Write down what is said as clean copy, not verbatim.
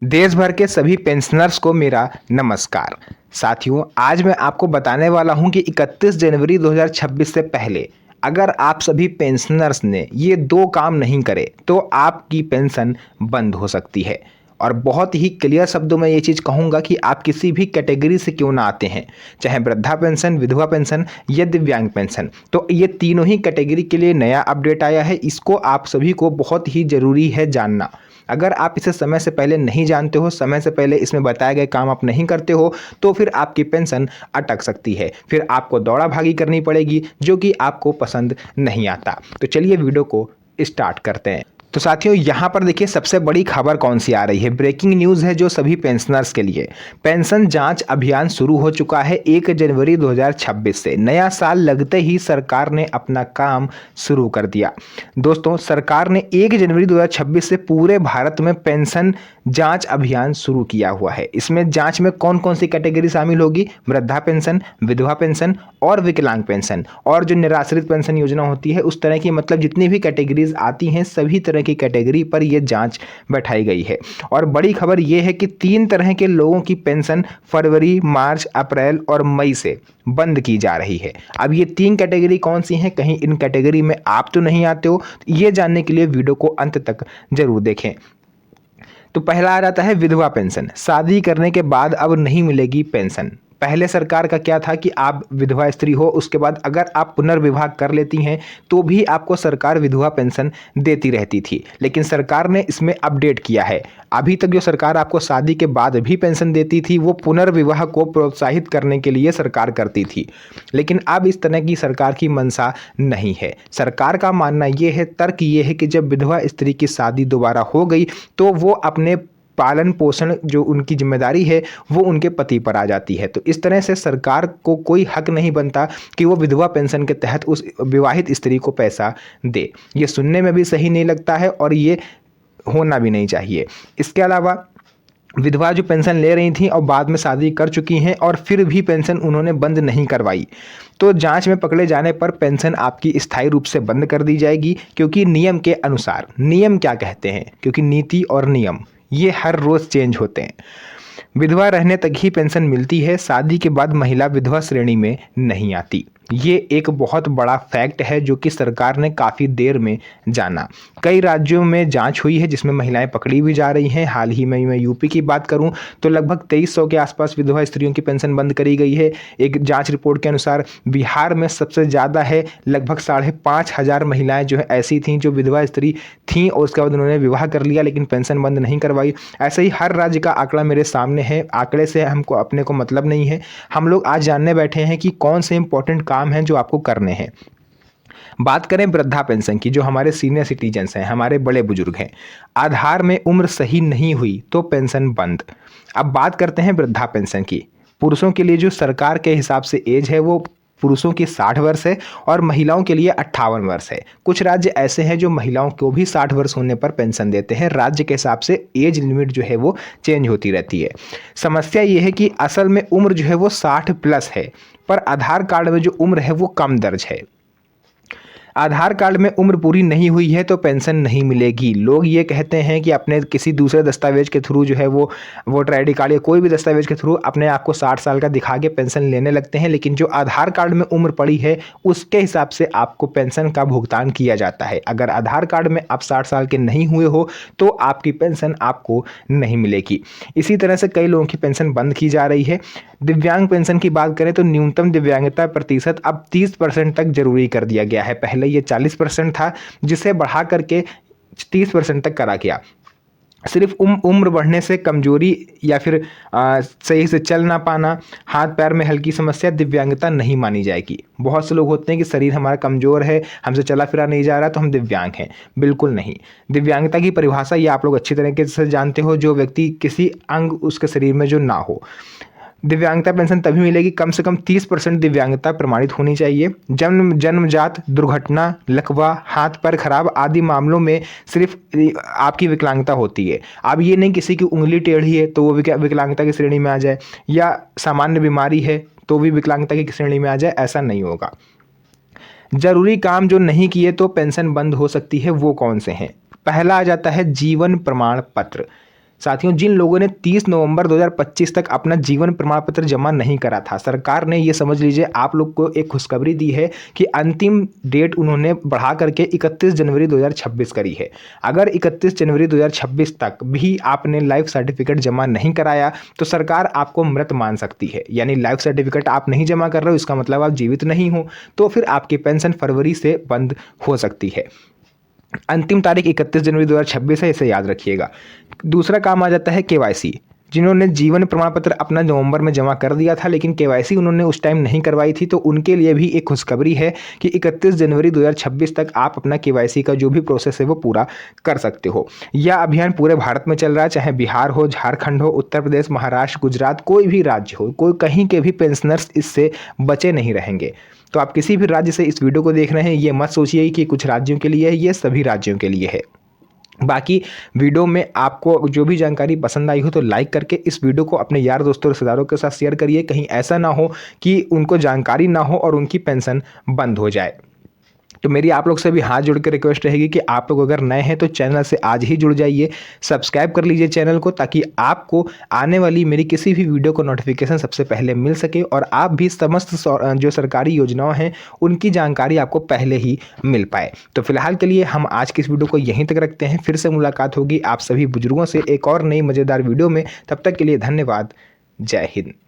देश भर के सभी पेंशनर्स को मेरा नमस्कार। साथियों, आज मैं आपको बताने वाला हूं कि 31 जनवरी 2026 से पहले अगर आप सभी पेंशनर्स ने ये दो काम नहीं करे तो आपकी पेंशन बंद हो सकती है। और बहुत ही क्लियर शब्दों में ये चीज़ कहूँगा कि आप किसी भी कैटेगरी से क्यों ना आते हैं, चाहे वृद्धा पेंशन, विधवा पेंशन या दिव्यांग पेंशन, तो ये तीनों ही कैटेगरी के लिए नया अपडेट आया है। इसको आप सभी को बहुत ही ज़रूरी है जानना। अगर आप इसे समय से पहले नहीं जानते हो, समय से पहले इसमें बताए गए काम आप नहीं करते हो, तो फिर आपकी पेंशन अटक सकती है। फिर आपको दौड़ा भागी करनी पड़ेगी, जो कि आपको पसंद नहीं आता। तो चलिए वीडियो को स्टार्ट करते हैं। तो साथियों, यहाँ पर देखिए सबसे बड़ी खबर कौन सी आ रही है। ब्रेकिंग न्यूज़ है जो सभी पेंशनर्स के लिए। पेंशन जांच अभियान शुरू हो चुका है 1 जनवरी 2026 से। नया साल लगते ही सरकार ने अपना काम शुरू कर दिया। दोस्तों, सरकार ने 1 जनवरी 2026 से पूरे भारत में पेंशन जांच अभियान शुरू किया हुआ है। इसमें जांच में कौन कौन सी कैटेगरी शामिल होगी? वृद्धा पेंशन, विधवा पेंशन और विकलांग पेंशन, और जो निराश्रित पेंशन योजना होती है उस तरह की, मतलब जितनी भी कैटेगरीज आती हैं सभी तरह की कैटेगरी पर यह जांच बैठाई गई है। और बड़ी खबर यह है कि 3 तरह के लोगों की पेंशन फरवरी, मार्च, अप्रैल और मई से बंद की जा रही है। अब ये 3 कैटेगरी कौन सी हैं? कहीं इन कैटेगरी में आप तो नहीं आते हो? ये जानने के लिए वीडियो को अंत तक जरूर देखें। तो पहला आ जाता है विधवा पेंशन। शादी करने के बाद अब नहीं मिलेगी पेंशन। पहले सरकार का क्या था कि आप विधवा स्त्री हो, उसके बाद अगर आप पुनर्विवाह कर लेती हैं तो भी आपको सरकार विधवा पेंशन देती रहती थी। लेकिन सरकार ने इसमें अपडेट किया है। अभी तक जो सरकार आपको शादी के बाद भी पेंशन देती थी वो पुनर्विवाह को प्रोत्साहित करने के लिए सरकार करती थी। लेकिन अब इस तरह की सरकार की मंशा नहीं है। सरकार का मानना ये है, तर्क ये है कि जब विधवा स्त्री की शादी दोबारा हो गई तो वो अपने पालन पोषण जो उनकी जिम्मेदारी है वो उनके पति पर आ जाती है। तो इस तरह से सरकार को कोई हक नहीं बनता कि वो विधवा पेंशन के तहत उस विवाहित स्त्री को पैसा दे। ये सुनने में भी सही नहीं लगता है और ये होना भी नहीं चाहिए। इसके अलावा विधवा जो पेंशन ले रही थी और बाद में शादी कर चुकी हैं और फिर भी पेंशन उन्होंने बंद नहीं करवाई, तो जांच में पकड़े जाने पर पेंशन आपकी स्थायी रूप से बंद कर दी जाएगी। क्योंकि नियम के अनुसार, नियम क्या कहते हैं, क्योंकि नीति और नियम ये हर रोज़ चेंज होते हैं। विधवा रहने तक ही पेंशन मिलती है, शादी के बाद महिला विधवा श्रेणी में नहीं आती। ये एक बहुत बड़ा फैक्ट है जो कि सरकार ने काफ़ी देर में जाना। कई राज्यों में जांच हुई है जिसमें महिलाएं पकड़ी भी जा रही हैं। हाल ही में मैं यूपी की बात करूं तो लगभग 2300 के आसपास विधवा स्त्रियों की पेंशन बंद करी गई है। एक जांच रिपोर्ट के अनुसार बिहार में सबसे ज़्यादा है, लगभग 5,500 महिलाएं जो है ऐसी थीं जो विधवा स्त्री थीं और उसके बाद उन्होंने विवाह कर लिया लेकिन पेंशन बंद नहीं करवाई। ऐसे ही हर राज्य का आंकड़ा मेरे सामने है। आंकड़े से हमको अपने को मतलब नहीं है। हम लोग आज जानने बैठे हैं कि कौन से इंपॉर्टेंट काम हैं जो आपको करने हैं। बात करें वृद्धा पेंशन की, जो हमारे सीनियर सिटीजन्स हैं, हमारे बड़े बुजुर्ग हैं, आधार में उम्र सही नहीं हुई तो पेंशन बंद। अब बात करते हैं वृद्धा पेंशन की। पुरुषों के लिए जो सरकार के हिसाब से एज है वो पुरुषों की 60 वर्ष है और महिलाओं के लिए 58 वर्ष है। कुछ राज्य ऐसे हैं जो महिलाओं को भी 60 वर्ष होने पर पेंशन देते हैं। राज्य के हिसाब से एज लिमिट जो है वो चेंज होती रहती है। समस्या ये है कि असल में उम्र जो है वो 60 प्लस है, पर आधार कार्ड में जो उम्र है वो कम दर्ज है। आधार कार्ड में उम्र पूरी नहीं हुई है तो पेंशन नहीं मिलेगी। लोग ये कहते हैं कि अपने किसी दूसरे दस्तावेज के थ्रू जो है वो वोटर आईडी कार्ड या कोई भी दस्तावेज के थ्रू अपने आप को 60 साल का दिखा के पेंशन लेने लगते हैं, लेकिन जो आधार कार्ड में उम्र पड़ी है उसके हिसाब से आपको पेंशन का भुगतान किया जाता है। अगर आधार कार्ड में आप 60 साल के नहीं हुए हो तो आपकी पेंशन आपको नहीं मिलेगी। इसी तरह से कई लोगों की पेंशन बंद की जा रही है। दिव्यांग पेंशन की बात करें तो न्यूनतम दिव्यांगता प्रतिशत अब 30% तक जरूरी कर दिया गया है। पहले ये 40% था, जिसे बढ़ा करके 30% तक करा गया। सिर्फ उम्र बढ़ने से कमजोरी या फिर सही से चल ना पाना, हाथ पैर में हल्की समस्या दिव्यांगता नहीं मानी जाएगी। बहुत से लोग होते हैं कि शरीर हमारा कमज़ोर है, हमसे चला फिरा नहीं जा रहा तो हम दिव्यांग हैं। बिल्कुल नहीं। दिव्यांगता की परिभाषा ये आप लोग अच्छी तरीके से जानते हो, जो व्यक्ति किसी अंग उसके शरीर में जो ना हो। दिव्यांगता पेंशन तभी मिलेगी, कम से कम 30% दिव्यांगता प्रमाणित होनी चाहिए। जन्मजात दुर्घटना, लकवा, हाथ पैर खराब आदि मामलों में सिर्फ आपकी विकलांगता होती है। अब ये नहीं किसी की उंगली टेढ़ी है तो वो विकलांगता की श्रेणी में आ जाए, या सामान्य बीमारी है तो भी विकलांगता की श्रेणी में आ जाए, ऐसा नहीं होगा। जरूरी काम जो नहीं किए तो पेंशन बंद हो सकती है, वो कौन से हैं? पहला आ जाता है जीवन प्रमाण पत्र। साथियों, जिन लोगों ने 30 नवंबर 2025 तक अपना जीवन प्रमाण पत्र जमा नहीं करा था, सरकार ने ये समझ लीजिए आप लोग को एक खुशखबरी दी है कि अंतिम डेट उन्होंने बढ़ा करके 31 जनवरी 2026 करी है। अगर 31 जनवरी 2026 तक भी आपने लाइफ सर्टिफिकेट जमा नहीं कराया तो सरकार आपको मृत मान सकती है। यानी लाइफ सर्टिफिकेट आप नहीं जमा कर रहे हो, इसका मतलब आप जीवित नहीं हो, तो फिर आपकी पेंशन फरवरी से बंद हो सकती है। अंतिम तारीख 31 जनवरी 2026 है, इसे याद रखिएगा। दूसरा काम आ जाता है केवाईसी। जिन्होंने जीवन प्रमाण पत्र अपना नवंबर में जमा कर दिया था लेकिन केवाईसी उन्होंने उस टाइम नहीं करवाई थी, तो उनके लिए भी एक खुशखबरी है कि 31 जनवरी 2026 तक आप अपना केवाईसी का जो भी प्रोसेस है वो पूरा कर सकते हो। यह अभियान पूरे भारत में चल रहा है, चाहे बिहार हो, झारखंड हो, उत्तर प्रदेश, महाराष्ट्र, गुजरात, कोई भी राज्य हो, कोई कहीं के भी पेंशनर्स इससे बचे नहीं रहेंगे। तो आप किसी भी राज्य से इस वीडियो को देख रहे हैं, ये मत सोचिए कि कुछ राज्यों के लिए है, ये सभी राज्यों के लिए है। बाकी वीडियो में आपको जो भी जानकारी पसंद आई हो तो लाइक करके इस वीडियो को अपने यार दोस्तों रिश्तेदारों के साथ शेयर करिए। कहीं ऐसा ना हो कि उनको जानकारी ना हो और उनकी पेंशन बंद हो जाए। तो मेरी आप लोग से भी हाथ जोड़ के रिक्वेस्ट रहेगी कि आप लोग अगर नए हैं तो चैनल से आज ही जुड़ जाइए, सब्सक्राइब कर लीजिए चैनल को, ताकि आपको आने वाली मेरी किसी भी वीडियो को नोटिफिकेशन सबसे पहले मिल सके और आप भी समस्त जो सरकारी योजनाएं हैं उनकी जानकारी आपको पहले ही मिल पाए। तो फिलहाल के लिए हम आज की इस वीडियो को यहीं तक रखते हैं। फिर से मुलाकात होगी आप सभी बुजुर्गों से एक और नई मज़ेदार वीडियो में। तब तक के लिए धन्यवाद। जय हिंद।